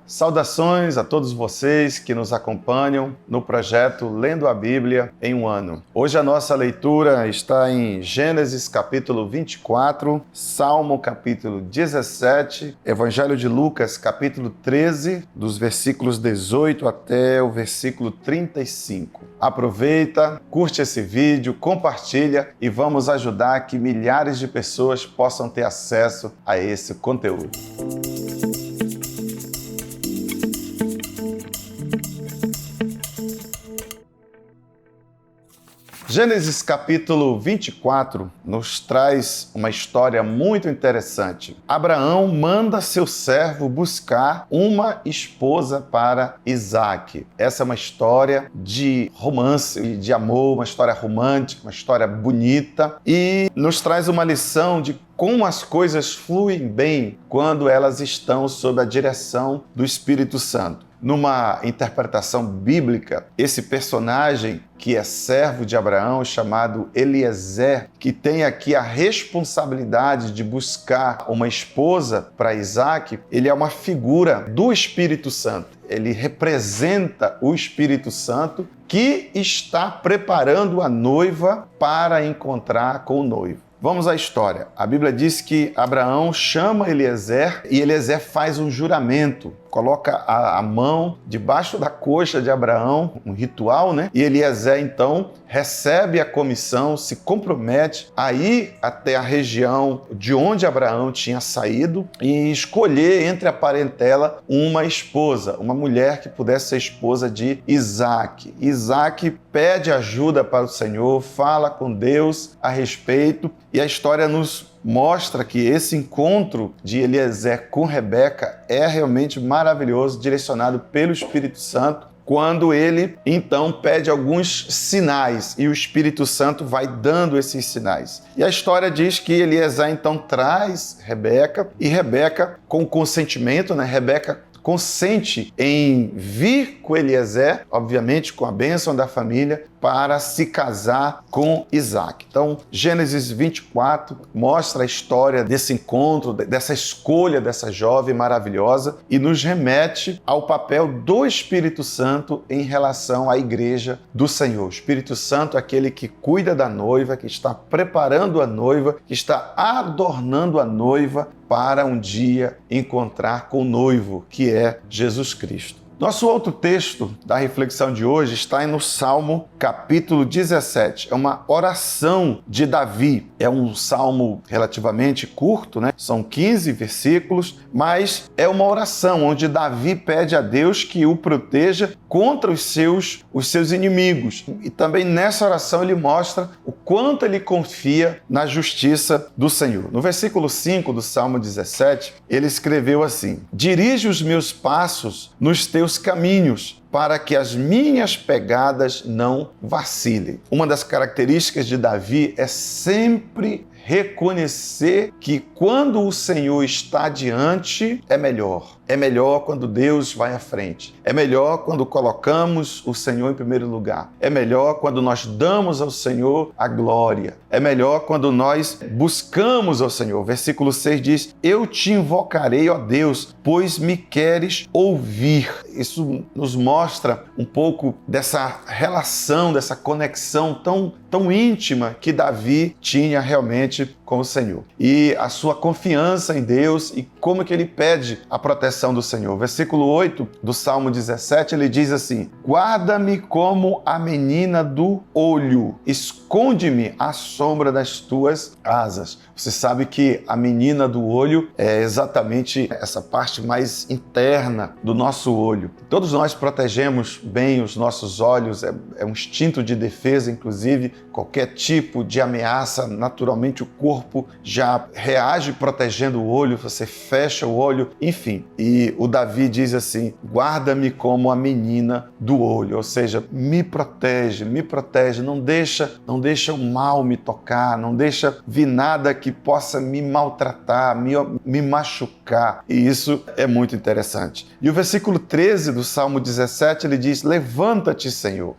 Saudações a todos vocês que nos acompanham no projeto Lendo a Bíblia em um Ano. Hoje a nossa leitura está em Gênesis capítulo 24, Salmo capítulo 17, Evangelho de Lucas capítulo 13, dos versículos 18 até o versículo 35. Aproveita, curte esse vídeo, compartilha e vamos ajudar que milhares de pessoas possam ter acesso a esse conteúdo. Gênesis capítulo 24 nos traz uma história muito interessante. Abraão manda seu servo buscar uma esposa para Isaac. Essa é uma história de romance, de amor, uma história romântica, uma história bonita e nos traz uma lição de como as coisas fluem bem quando elas estão sob a direção do Espírito Santo. Numa interpretação bíblica, esse personagem que é servo de Abraão, chamado Eliezer, que tem aqui a responsabilidade de buscar uma esposa para Isaac, ele é uma figura do Espírito Santo. Ele representa o Espírito Santo que está preparando a noiva para encontrar com o noivo. Vamos à história. A Bíblia diz que Abraão chama Eliezer e Eliezer faz um juramento. Coloca a mão debaixo da coxa de Abraão, um ritual, né? E Eliezer, então, recebe a comissão, se compromete a ir até a região de onde Abraão tinha saído e escolher entre a parentela uma esposa, uma mulher que pudesse ser esposa de Isaac. Isaac pede ajuda para o Senhor, fala com Deus a respeito e a história nos mostra que esse encontro de Eliezer com Rebeca é realmente maravilhoso, direcionado pelo Espírito Santo, quando ele, então, pede alguns sinais e o Espírito Santo vai dando esses sinais. E a história diz que Eliezer, então, traz Rebeca e Rebeca, com consentimento, né? Rebeca consente em vir com Eliezer, obviamente com a bênção da família, para se casar com Isaac. Então, Gênesis 24 mostra a história desse encontro, dessa escolha dessa jovem maravilhosa e nos remete ao papel do Espírito Santo em relação à igreja do Senhor. O Espírito Santo é aquele que cuida da noiva, que está preparando a noiva, que está adornando a noiva para um dia encontrar com o noivo, que é Jesus Cristo. Nosso outro texto da reflexão de hoje está no Salmo capítulo 17. É uma oração de Davi. É um salmo relativamente curto, né? São 15 versículos, mas é uma oração onde Davi pede a Deus que o proteja contra os seus inimigos. E também nessa oração ele mostra o quanto ele confia na justiça do Senhor. No versículo 5 do Salmo 17, ele escreveu assim: dirige os meus passos nos teus caminhos, para que as minhas pegadas não vacilem. Uma das características de Davi é sempre reconhecer que quando o Senhor está adiante, é melhor. É melhor quando Deus vai à frente. É melhor quando colocamos o Senhor em primeiro lugar. É melhor quando nós damos ao Senhor a glória. É melhor quando nós buscamos ao Senhor. Versículo 6 diz: eu te invocarei, ó Deus, pois me queres ouvir. Isso nos mostra um pouco dessa relação, dessa conexão tão íntima que Davi tinha realmente com o Senhor. E a sua confiança em Deus e como que ele pede a proteção do Senhor. Versículo 8 do Salmo 17, ele diz assim: guarda-me como a menina do olho, esconde-me à sombra das tuas asas. Você sabe que a menina do olho é exatamente essa parte mais interna do nosso olho. Todos nós protegemos bem os nossos olhos, é um instinto de defesa, inclusive qualquer tipo de ameaça, naturalmente o corpo já reage protegendo o olho, você fecha o olho, enfim. E o Davi diz assim: guarda-me como a menina do olho, ou seja, me protege, não deixa o mal me tocar, não deixa vir nada que possa me maltratar, me machucar. E isso é muito interessante. E o versículo 13 do Salmo 17, ele diz: levanta-te, Senhor,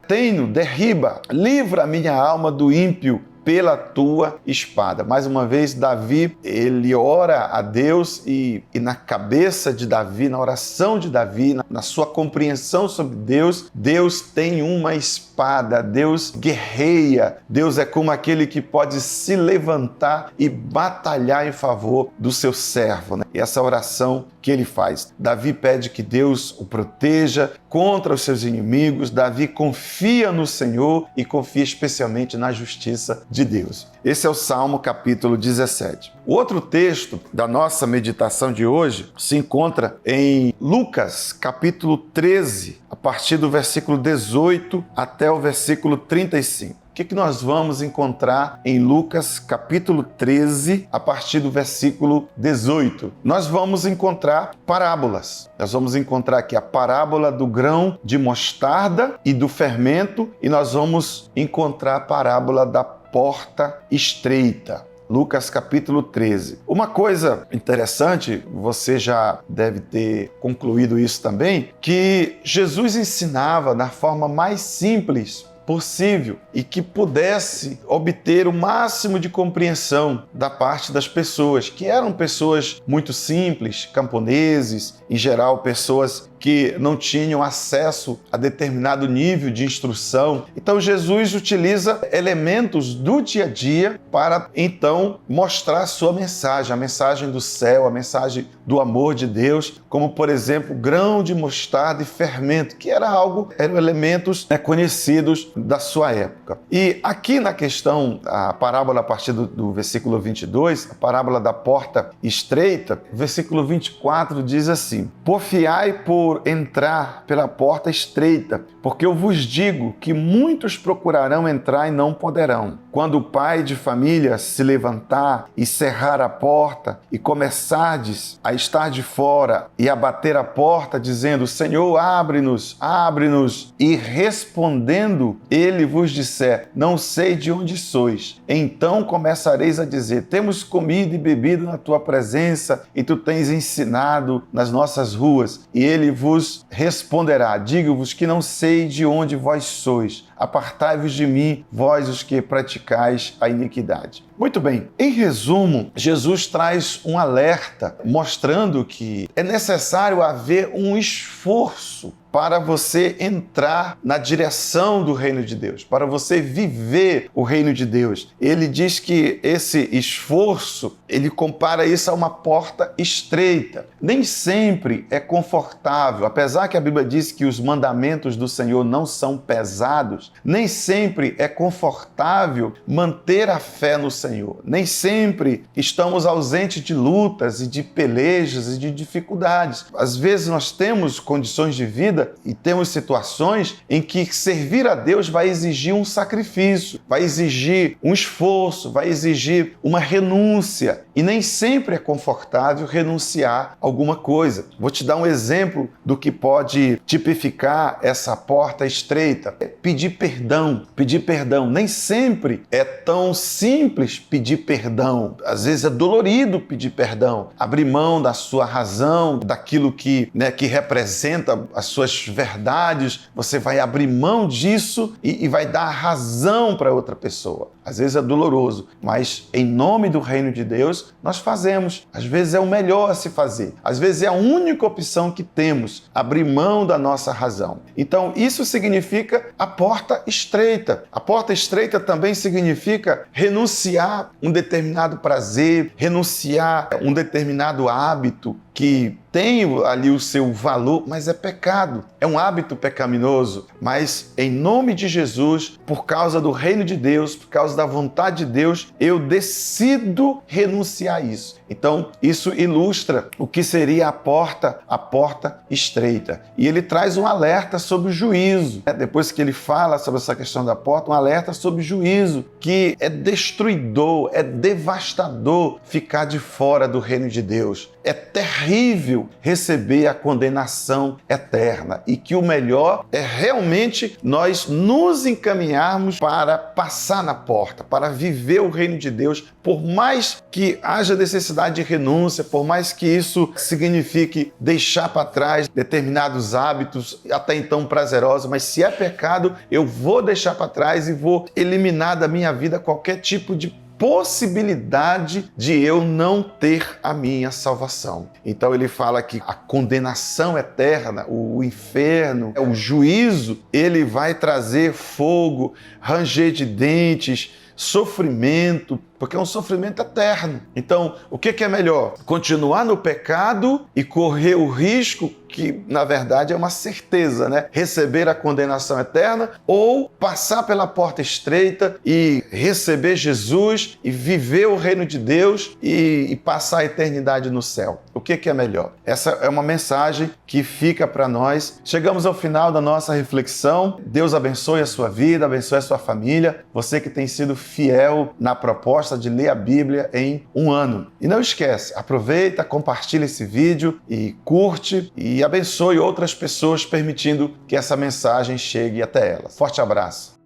tenho, derriba, livra a minha alma do ímpio, pela tua espada. Mais uma vez, Davi, ele ora a Deus e na cabeça de Davi, na oração de Davi, na sua compreensão sobre Deus, Deus tem uma espada, Deus guerreia, Deus é como aquele que pode se levantar e batalhar em favor do seu servo, né? E essa oração que ele faz. Davi pede que Deus o proteja contra os seus inimigos. Davi confia no Senhor e confia especialmente na justiça de Deus. Esse é o Salmo capítulo 17. O outro texto da nossa meditação de hoje se encontra em Lucas capítulo 13, a partir do versículo 18 até o versículo 35. O que nós vamos encontrar em Lucas capítulo 13, a partir do versículo 18? Nós vamos encontrar parábolas. Nós vamos encontrar aqui a parábola do grão de mostarda e do fermento, e nós vamos encontrar a parábola da porta estreita. Lucas capítulo 13. Uma coisa interessante, você já deve ter concluído isso também, que Jesus ensinava da forma mais simples possível e que pudesse obter o máximo de compreensão da parte das pessoas, que eram pessoas muito simples, camponeses, em geral pessoas que não tinham acesso a determinado nível de instrução. Então Jesus utiliza elementos do dia a dia para então mostrar a sua mensagem, a mensagem do céu, a mensagem do amor de Deus, como por exemplo grão de mostarda e fermento, que eram elementos conhecidos da sua época. E aqui na questão, a parábola a partir do versículo 22, a parábola da porta estreita, versículo 24 diz assim: porfiai por entrar pela porta estreita, porque eu vos digo que muitos procurarão entrar e não poderão. Quando o pai de família se levantar e cerrar a porta e começardes a estar de fora e a bater a porta dizendo: Senhor, abre-nos, abre-nos, e respondendo ele vos disser: não sei de onde sois, então começareis a dizer: temos comido e bebido na tua presença e tu tens ensinado nas nossas ruas. E ele vos responderá: digo-vos que não sei de onde vós sois, apartai-vos de mim, vós os que praticais a iniquidade. Muito bem, em resumo, Jesus traz um alerta mostrando que é necessário haver um esforço para você entrar na direção do reino de Deus, para você viver o reino de Deus. Ele diz que esse esforço, ele compara isso a uma porta estreita. Nem sempre é confortável, apesar que a Bíblia diz que os mandamentos do Senhor não são pesados, nem sempre é confortável manter a fé no Senhor. Nem sempre estamos ausentes de lutas e de pelejas e de dificuldades. Às vezes nós temos condições de vida e temos situações em que servir a Deus vai exigir um sacrifício, vai exigir um esforço, vai exigir uma renúncia. E nem sempre é confortável renunciar a alguma coisa. Vou te dar um exemplo do que pode tipificar essa porta estreita. É pedir perdão. Pedir perdão. Nem sempre é tão simples pedir perdão. Às vezes é dolorido pedir perdão. Abrir mão da sua razão, daquilo que representa as suas verdades. Você vai abrir mão disso e vai dar razão para outra pessoa. Às vezes é doloroso, mas em nome do reino de Deus, nós fazemos. Às vezes é o melhor a se fazer. Às vezes é a única opção que temos, abrir mão da nossa razão. Então, isso significa a porta estreita. A porta estreita também significa renunciar um determinado prazer, renunciar um determinado hábito que tem ali o seu valor, mas é pecado. É um hábito pecaminoso. Mas em nome de Jesus, por causa do reino de Deus, por causa da vontade de Deus, eu decido renunciar a isso. Então, isso ilustra o que seria a porta estreita. E ele traz um alerta sobre o juízo. Depois que ele fala sobre essa questão da porta, um alerta sobre o juízo, que é destruidor, é devastador ficar de fora do reino de Deus. É terrível horrível receber a condenação eterna e que o melhor é realmente nós nos encaminharmos para passar na porta, para viver o reino de Deus, por mais que haja necessidade de renúncia, por mais que isso signifique deixar para trás determinados hábitos até então prazerosos, mas se é pecado, eu vou deixar para trás e vou eliminar da minha vida qualquer tipo de possibilidade de eu não ter a minha salvação. Então ele fala que a condenação eterna, o inferno, o juízo, ele vai trazer fogo, ranger de dentes, sofrimento, porque é um sofrimento eterno. Então, o que é melhor? Continuar no pecado e correr o risco, que na verdade é uma certeza, né? Receber a condenação eterna, ou passar pela porta estreita e receber Jesus e viver o reino de Deus e passar a eternidade no céu. O que é melhor? Essa é uma mensagem que fica para nós. Chegamos ao final da nossa reflexão. Deus abençoe a sua vida, abençoe a sua família. Você que tem sido fiel na proposta de ler a Bíblia em um ano. E não esquece, aproveita, compartilha esse vídeo e curte e abençoe outras pessoas, permitindo que essa mensagem chegue até elas. Forte abraço!